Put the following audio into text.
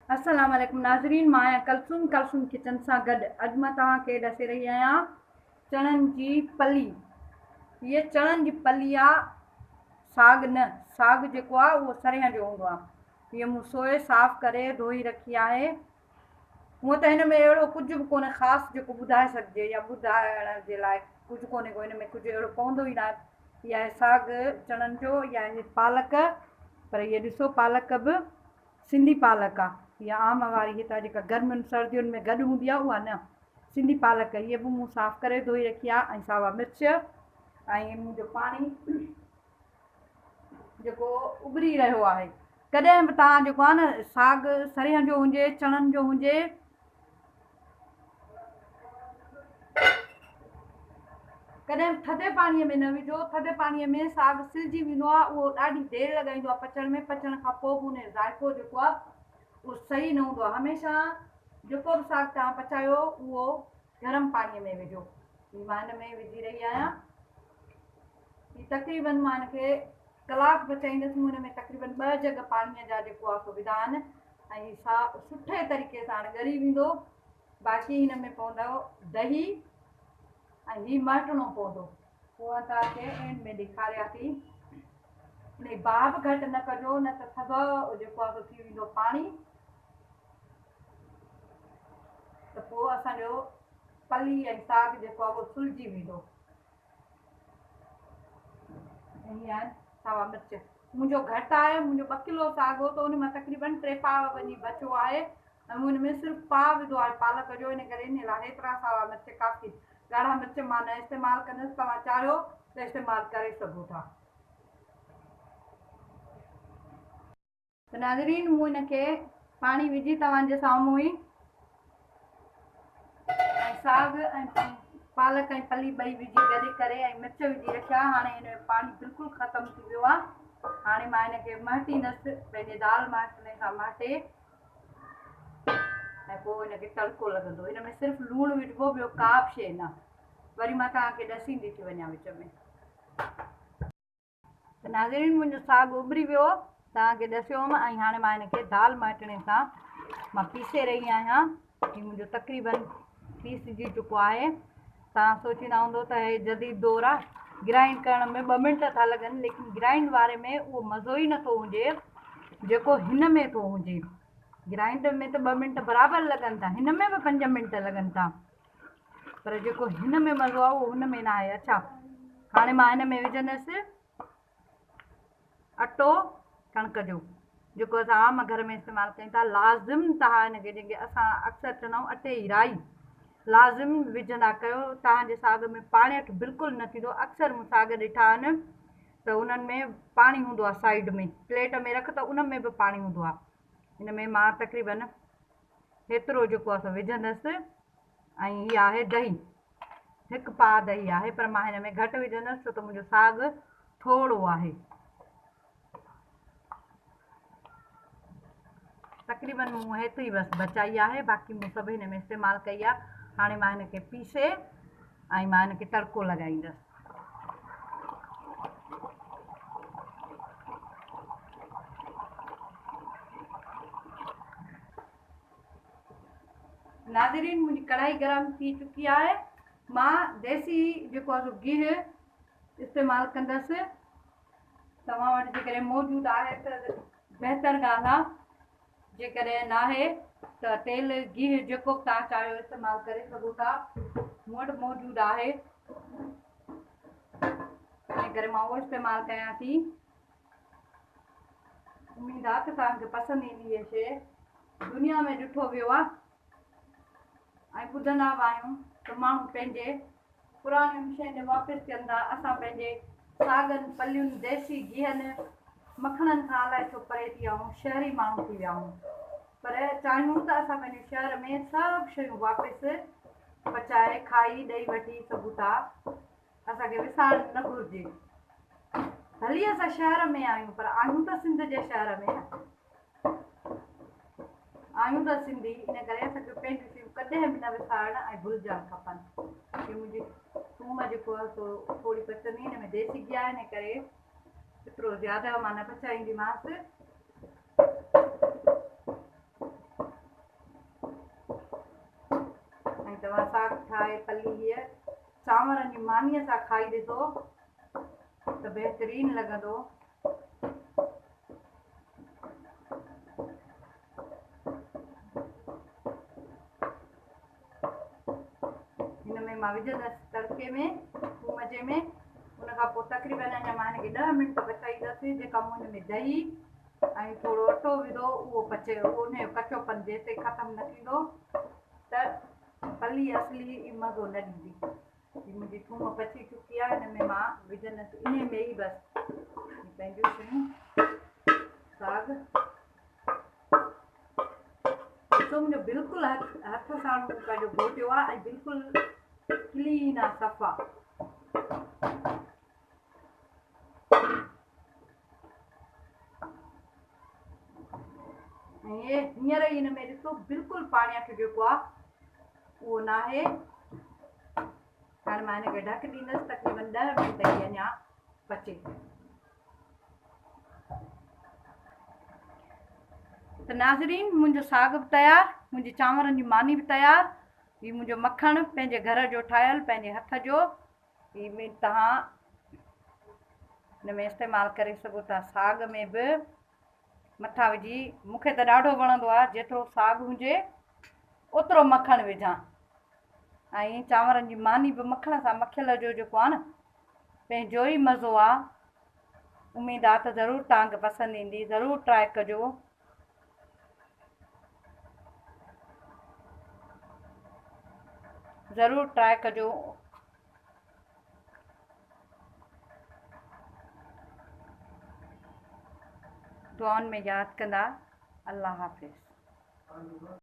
अस्सलाम वालेकुम नाज़रीन, मां आहियां कलसुम किचन सां गॾु। अॼु मां तव्हांखे ॾसे रही आहियां चणनि जी पली। हीअ चणनि जी पली आहे, साग न। साग जेको आहे उहो सरिहं जो हूंदो आहे। हीअ मूं सोए साफ़ करे धोई रखी आहे। हूअं त हिन में अहिड़ो कुझु बि कोन्हे ख़ासि जेको ॿुधाए सघिजे या ॿुधाइण जे लाइ कुझु कोन्हे को, हिन में कुझु अहिड़ो पवंदो ई न आहे। इहा आहे साग चणनि जो, या आहे पालक। पर इहा ॾिसो, पालक बि सिंधी पालक आहे। इहा आम वारी हितां जेका गर्मियुनि सर्दियुनि में गॾु हूंदी आहे उहा न, सिंधी पालक। हीअ बि मूं साफ़ करे धोई रखी आहे। ऐं सावा मिर्च ऐं मुंहिंजो पाणी जेको उॿरी रहियो आहे। कॾहिं बि तव्हां जेको आहे न, साग सरिहं जो हुजे, चणनि जो हुजे, कॾहिं थधे पाणीअ में न विझो। थधे पाणीअ में साग सिरजी वेंदो आहे, उहो ॾाढी देरि लॻाईंदो आहे पचण में। पचण खां पोइ बि उन जो ज़ाइको जेको आहे उहो सही न हूंदो आहे। हमेशह जेको बि साग तव्हां पचायो उहो गरम पाणीअ में विझो। मां हिन में विझी रही आहियां। तक़रीबन मां हिनखे कलाकु पचाईंदसि। मूं हिन में तक़रीबन 2 जग पाणीअ जा जेको आहे सो विधा आहिनि। ऐं साग सुठे तरीक़े सां ॻरी वेंदो। बाक़ी हिन में पवंदव दही, ऐं हीउ मटणो पवंदो। उहा तव्हांखे एंड में ॾेखारियां थी। हुन जी भाप घटि न कजो, न त थधो जेको आहे थी वेंदो पाणी। त पोइ असांजो पली ऐं साग जेको आहे उहो सुलझी वेंदो। हीअं आहिनि सावा मिर्च। मुंहिंजो घटि आहे, मुंहिंजो 2 किलो साग हो त उन मां तक़रीबन 3 पाव वञी बचियो आहे। ऐं मूं हिन में सिर्फ़ु पाव विधो आहे पालक जो। इन करे इन लाइ हेतिरा सावा मिर्च काफ़ी। ॻाढ़ा मिर्च मां न इस्तेमालु कंदसि, तव्हां चाहियो त इस्तेमालु करे सघो था। त नाज़रीन, मूं हिनखे पाणी विझी तव्हांजे साम्हूं ई, ऐं साग ऐं पालक ऐं पली ॿई विझी गॾे करे ऐं मिर्च विझी रखिया। हाणे हिन जो पाणी बिल्कुलु ख़तमु थी वियो आहे। हाणे मां हिनखे मटींदसि पंहिंजे दाल माठने सां माटे, ऐं पोइ हिनखे तड़को लॻंदो। हिन में सिर्फ़ु लूणु विझिबो, ॿियो का बि शइ न। वरी मां तव्हांखे ॾसींदी थी वञा विच में। त नाज़रीन, मुंहिंजो साग उॿरी वियो, तव्हांखे ॾसियोमि। ऐं हाणे मां हिनखे दाल माठने सां मां पीसे रही आहियां। हीउ मुंहिंजो तक़रीबन पीसजी चुको आहे। तव्हां सोचींदा हूंदो त हे जदीद दौर आहे, ग्राइंड करण में 2 मिंट था लॻनि, लेकिन ग्राइंड वारे में उहो मज़ो ई नथो हुजे जेको हिन में थो हुजे। ग्राइंड में त 2 मिंट बराबरि लॻनि था, हिन में बि 5 मिंट लॻनि था, पर जेको हिन में मज़ो आहे उहो हुन में न आहे। अच्छा, हाणे मां हिन में विझंदसि अटो कणिक जो, जेको असां आम घर में इस्तेमालु कयूं था। लाज़िम तव्हां हिनखे, जेके असां अक्सर चवंदा आहियूं अटे जी राई, लाज़िम विझंदा कयो। तव्हांजे साग में पाणियठ बिल्कुलु न थींदो। अक्सर मूं साग ॾिठा आहिनि त उन्हनि में पाणी हूंदो आहे साइड में, प्लेट में रख त उन में बि पाणी हूंदो आहे। हिन में मां तक़रीबन हेतिरो जेको आहे सो विझंदसि। ऐं हीअ आहे दही, 1 पाव दही आहे, पर मां हिन में घटि विझंदसि छो त मुंहिंजो साग थोरो आहे। तक़रीबन मूं हेतिरी बसि बचाई आहे, बाक़ी मूं सभु हिन में इस्तेमालु कई आहे। हाणे मां हिनखे पीसे ऐं मां हिनखे तड़को लॻाईंदसि। नाज़रीन, मुंहिंजी कढ़ाई गरम थी चुकी आहे। मां देसी जेको आहे सो गिहु इस्तेमालु कंदसि। तव्हां वटि जेकॾहिं मौजूदु आहे त बहितर ॻाल्हि आहे, जेकॾहिं न आहे त तेल गिहु जेको बि तव्हां चाहियो इस्तेमालु करे सघो था। मूं वटि मौजूदु आहे, इन करे मां उहो इस्तेमालु कयां थी। उमेदु आहे त तव्हांखे पसंदि ईंदी इहा शइ। दुनिया में ॾिठो वियो आहे ऐं ॿुधंदा बि आहियूं त माण्हू पंहिंजे पुराणियुनि शयुनि वापसि कनि था। असां पंहिंजे सागनि, पलियुनि, देसी गिहनि, मखणनि खां अलाए छो परे थी विया आहियूं, शहरी माण्हू थी विया आहियूं। पर चाहियूं त असां पंहिंजे शहर में सभु शयूं वापसि पचाए खाई ॾेई वठी सघूं था। असांखे विसारणु न घुरिजे। भली असां शहर में आहियूं, पर आहियूं त सिंध जे शहर में न, आहियूं त सिंधी। इन करे असांखे पंहिंजूं शयूं कॾहिं बि न विसारणु ऐं भुलिजणु खपनि। मुंहिंजी थूम जेको आहे सो थोरी पचंदी, हिन में देसी गिह आहे, इन करे एतिरो ज़्यादा मां न पचाईंदीमांसि। तव्हां साग ठाहे पली हीअ चांवरनि जी मानीअ सां खाई ॾिसो त बहितरीनु लॻंदो। हिन में मां विझंदसि तड़के में थूम जे में। उन खां पोइ तक़रीबन अञा मां हिन खे 10 मिंट पचाईंदसि। जेका मूं हिन में दही ऐं थोरो अटो विधो उहो पचे, उन जो कचोपन जेसि ताईं ख़तमु न थींदो त पली असली मज़ो न ॾींदी। मुंहिंजी थूम पची चुकी आहे। हिन में मां विझंदसि इन में ई बसि पंहिंजूं शयूं साग। ॾिसो मुंहिंजो बिल्कुलु हथ सां पंहिंजो घोटियो आहे ऐं बिल्कुलु क्लीन आहे, सफ़ा। ऐं हींअर ई हिन में ॾिसो बिल्कुलु पाणियाठ जेको आहे उहो न आहे। हाणे मां हिन खे ढक ॾींदसि तक़रीबन 10 मिंट ई अञा पचे। त नाज़रीन मुंहिंजो साग बि तयारु, मुंहिंजी चांवरनि जी मानी बि तयारु। हीउ मुंहिंजो मखणु पंहिंजे घर जो ठाहियलु, पंहिंजे हथ जो। हीउ तव्हां हिन में इस्तेमालु करे सघो था। साग में बि मथां विझी, मूंखे त ॾाढो वणंदो आहे। जेतिरो साग हुजे ओतिरो मखणु विझां। ऐं चांवरनि जी मानी बि मखण सां मखियल जो जेको आहे न पंहिंजो ई मज़ो आहे। उमेद आहे त ज़रूरु तव्हांखे पसंदि ईंदी, ज़रूरु ट्राए कजो। ज़रूरु ट्राए कजो। दुआउनि में यादि कंदा। अल्लाह हाफ़िज़।